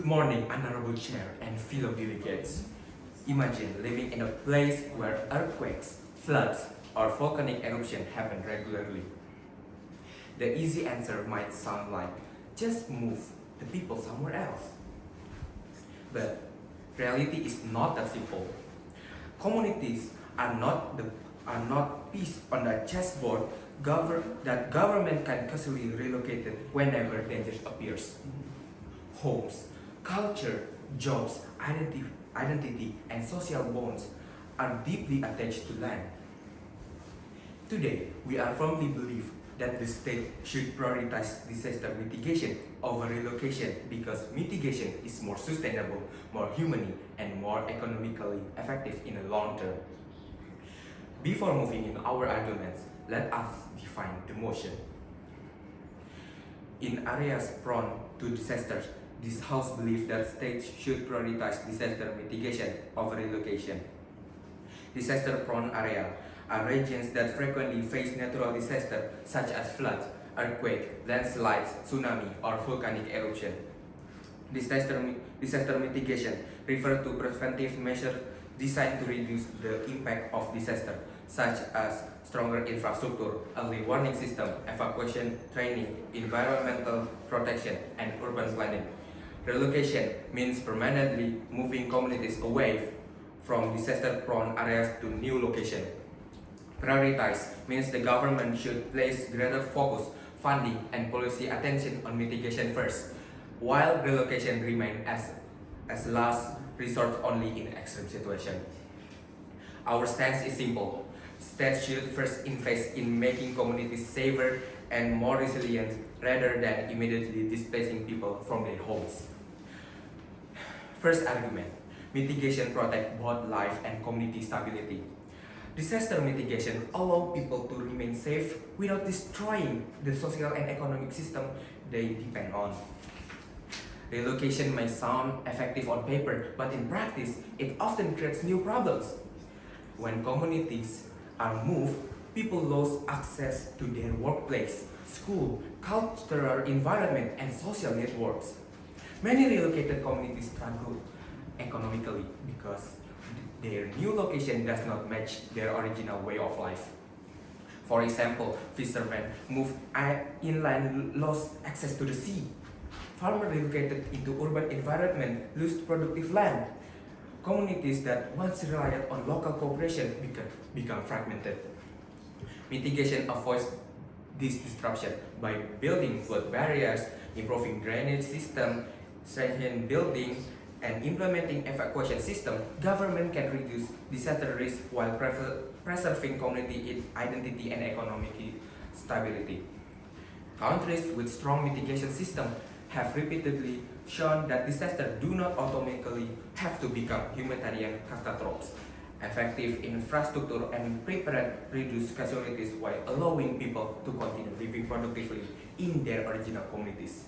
Good morning, Honorable Chair and fellow delegates. Imagine living in a place where earthquakes, floods, or volcanic eruption happen regularly. The easy answer might sound like, just move the people somewhere else. But reality is not that simple. Communities are not pieces on the chessboard that government can casually relocate it whenever danger appears. Homes, culture, jobs, identity, and social bonds are deeply attached to land. Today, we are firmly believe that the state should prioritize disaster mitigation over relocation because mitigation is more sustainable, more humane, and more economically effective in the long term. Before moving in our arguments, let us define the motion. In areas prone to disasters, this House believes that states should prioritize disaster mitigation over relocation. Disaster-prone areas are regions that frequently face natural disasters such as floods, earthquakes, landslides, tsunami, or volcanic eruption. Disaster mitigation refers to preventive measures designed to reduce the impact of disaster, such as stronger infrastructure, early warning system, evacuation training, environmental protection, and urban planning. Relocation means permanently moving communities away from disaster-prone areas to new locations. Prioritize means the government should place greater focus, funding, and policy attention on mitigation first, while relocation remains as last resort only in extreme situations. Our stance is simple. States should first invest in making communities safer and more resilient rather than immediately displacing people from their homes. First argument, mitigation protects both life and community stability. Disaster mitigation allows people to remain safe without destroying the social and economic system they depend on. Relocation may sound effective on paper, but in practice, it often creates new problems. When communities are moved, people lose access to their workplace, school, cultural environment, and social networks. Many relocated communities struggle economically because their new location does not match their original way of life. For example, fishermen moved inland lost access to the sea. Farmers relocated into urban environment lose productive land. Communities that once relied on local cooperation become fragmented. Mitigation avoids this disruption by building flood barriers, improving drainage system, strengthening buildings, and implementing evacuation system. Government can reduce disaster risk while preserving community identity and economic stability. Countries with strong mitigation systems have repeatedly shown that disasters do not automatically have to become humanitarian catastrophes. Effective infrastructure and prepared reduce casualties while allowing people to continue living productively in their original communities.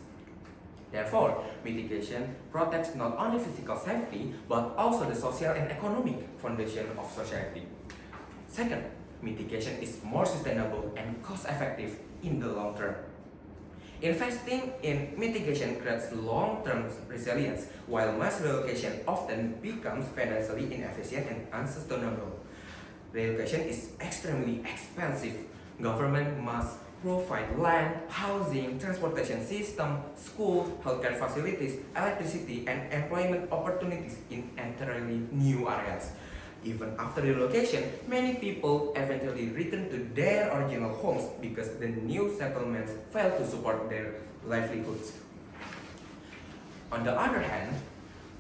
Therefore, mitigation protects not only physical safety but also the social and economic foundation of society. Second, mitigation is more sustainable and cost-effective in the long term. Investing in mitigation creates long-term resilience, while mass relocation often becomes financially inefficient and unsustainable. Relocation is extremely expensive. Government must provide land, housing, transportation system, schools, healthcare facilities, electricity, and employment opportunities in entirely new areas. Even after relocation, many people eventually return to their original homes because the new settlements fail to support their livelihoods. On the other hand,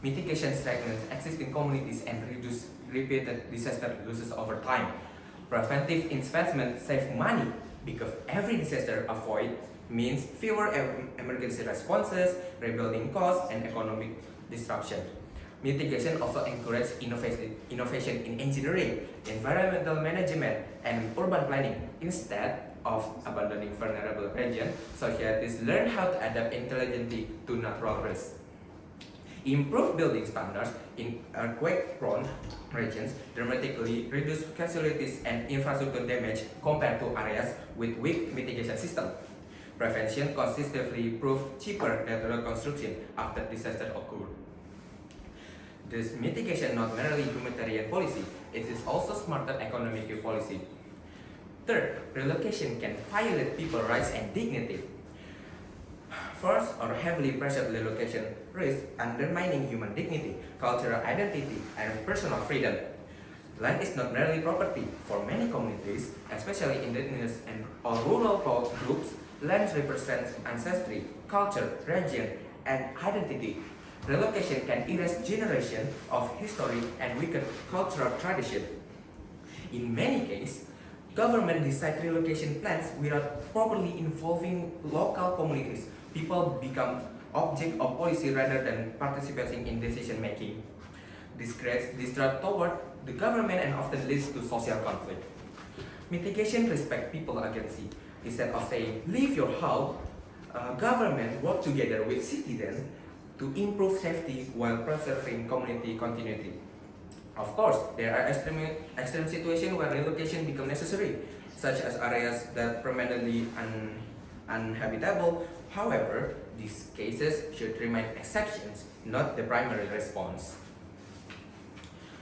mitigation strengthens existing communities and reduces repeated disaster losses over time. Preventive investment saves money because every disaster avoided means fewer emergency responses, rebuilding costs, and economic disruption. Mitigation also encourages innovation in engineering, environmental management, and urban planning. Instead of abandoning vulnerable regions, societies learn how to adapt intelligently to natural risks. Improved building standards in earthquake-prone regions dramatically reduce casualties and infrastructure damage compared to areas with weak mitigation systems. Prevention consistently proved cheaper than reconstruction after disaster occurred. This mitigation not merely humanitarian policy, it is also smarter economic policy. Third, relocation can violate people's rights and dignity. Forced or heavily pressured relocation risks undermining human dignity, cultural identity, and personal freedom. Land is not merely property. For many communities, especially indigenous and or rural groups, land represents ancestry, culture, region, and identity. Relocation can erase generations of history and weaken cultural tradition. In many cases, government decide relocation plans without properly involving local communities. People become object of policy rather than participating in decision making. This creates distrust toward the government and often leads to social conflict. Mitigation respect people agency. Instead of saying, leave your house, government work together with citizens to improve safety while preserving community continuity. Of course, there are extreme situations where relocation becomes necessary, such as areas that permanently uninhabitable. However, these cases should remain exceptions, not the primary response.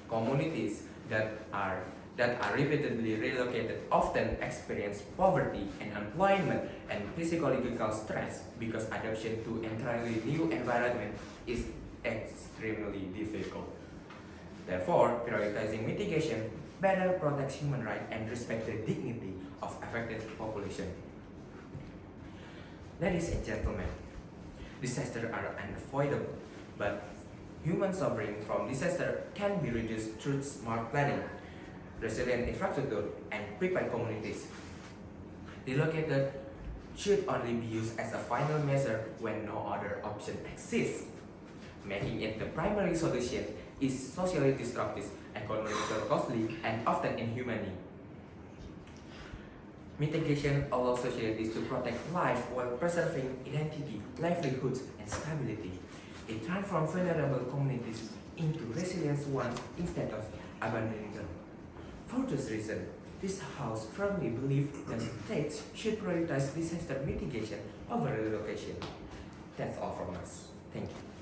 Communities that are repeatedly relocated often experience poverty and unemployment and psychological stress because adaptation to entirely new environment is extremely difficult. Therefore, prioritizing mitigation better protects human rights and respects the dignity of affected population. Ladies and gentlemen, disasters are unavoidable, but human suffering from disaster can be reduced through smart planning, resilient infrastructure, and prepared communities. Relocated should only be used as a final measure when no other option exists. Making it the primary solution is socially destructive, economically costly, and often inhumane. Mitigation allows societies to protect life while preserving identity, livelihoods, and stability. It transforms vulnerable communities into resilient ones instead of abandoning them. For this reason, this House firmly believes that states should prioritize disaster mitigation over relocation. That's all from us. Thank you.